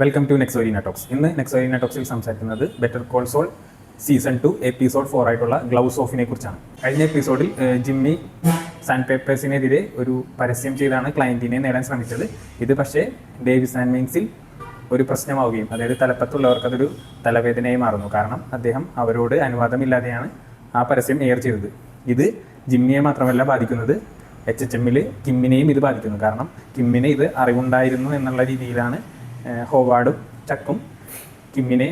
Welcome to നെക്സോരീന talks. ഇന്ന് നെക്സോരീന ടോക്സിൽ സംസാരിക്കുന്നത് better call Saul season 2 episode 4 ആയിട്ടുള്ള ഗ്ലൗസ് ഓഫിനെ കുറിച്ചാണ്. കഴിഞ്ഞ എപ്പിസോഡിൽ ജിമ്മി സാൻഡ് പേപ്പേഴ്സിനെതിരെ ഒരു പരസ്യം ചെയ്താണ് ക്ലയൻറ്റിനെ നേടാൻ ശ്രമിച്ചത്. ഇത് പക്ഷേ ഡേവിസ് ആൻഡ് മീൻസിൽ ഒരു പ്രശ്നമാവുകയും, അതായത് തലപ്പത്തുള്ളവർക്ക് അതൊരു തലവേദനയായി മാറുന്നു. കാരണം അദ്ദേഹം അവരോട് അനുവാദമില്ലാതെയാണ് ആ പരസ്യം എയർ ചെയ്തത്. ഇത് ജിമ്മിയെ മാത്രമല്ല ബാധിക്കുന്നത്, HHMൽ കിമ്മിനെയും ഇത് ബാധിക്കുന്നു. കാരണം കിമ്മിന് ഇത് അറിവുണ്ടായിരുന്നു എന്നുള്ള രീതിയിലാണ് ഹോവാർഡും ചക്കും കിമ്മിനെ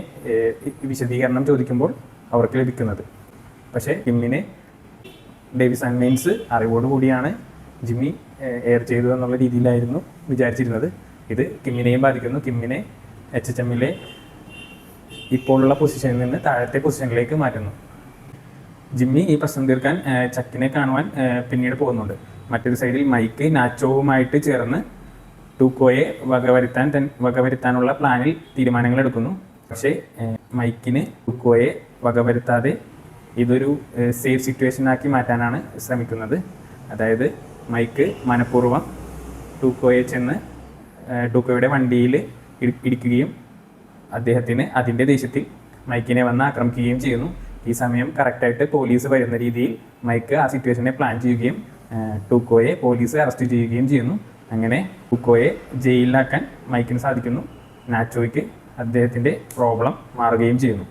വിശദീകരണം ചോദിക്കുമ്പോൾ അവർക്ക് ലഭിക്കുന്നത്. പക്ഷേ കിമ്മിനെ ഡേവിസ് ആൻഡ് മീൻസ് അറിവോടുകൂടിയാണ് ജിമ്മി എയർ ചെയ്തത് എന്നുള്ള രീതിയിലായിരുന്നു വിചാരിച്ചിരുന്നത്. ഇത് കിമ്മിനെയും ബാധിക്കുന്നു. കിമ്മിനെ HHMലെ ഇപ്പോഴുള്ള പൊസിഷനിൽ നിന്ന് താഴത്തെ പൊസിഷനിലേക്ക് മാറ്റുന്നു. ജിമ്മി ഈ പ്രശ്നം തീർക്കാൻ ചക്കിനെ കാണുവാൻ പിന്നീട് പോകുന്നുണ്ട്. മറ്റൊരു സൈഡിൽ മൈക്ക് നാച്ചോവുമായിട്ട് ചേർന്ന് ടൂക്കോയെ വകവരുത്താനുള്ള പ്ലാനിൽ തീരുമാനങ്ങൾ എടുക്കുന്നു. പക്ഷേ മൈക്കിന് ടൂക്കോയെ വകവരുത്താതെ ഇതൊരു സേഫ് സിറ്റുവേഷനാക്കി മാറ്റാനാണ് ശ്രമിക്കുന്നത്. അതായത് മൈക്ക് മനഃപൂർവ്വം ടൂക്കോയെ ചെന്ന് ടൂക്കോയുടെ വണ്ടിയിൽ ഇടിക്കുകയും അദ്ദേഹത്തിന് അതിൻ്റെ ദേഷ്യത്തിൽ മൈക്കിനെ വന്ന് ആക്രമിക്കുകയും ചെയ്യുന്നു. ഈ സമയം കറക്റ്റായിട്ട് പോലീസ് വരുന്ന രീതിയിൽ മൈക്ക് ആ സിറ്റുവേഷനെ പ്ലാൻ ചെയ്യുകയും ടൂക്കോയെ പോലീസ് അറസ്റ്റ് ചെയ്യുകയും ചെയ്യുന്നു. അങ്ങനെ ടൂക്കോയെ ജയിലിലാക്കാൻ മൈക്കിന് സാധിക്കുന്നു. നാച്ചോയ്ക്ക് അദ്ദേഹത്തിൻ്റെ പ്രോബ്ലം മാറുകയും ചെയ്യുന്നു.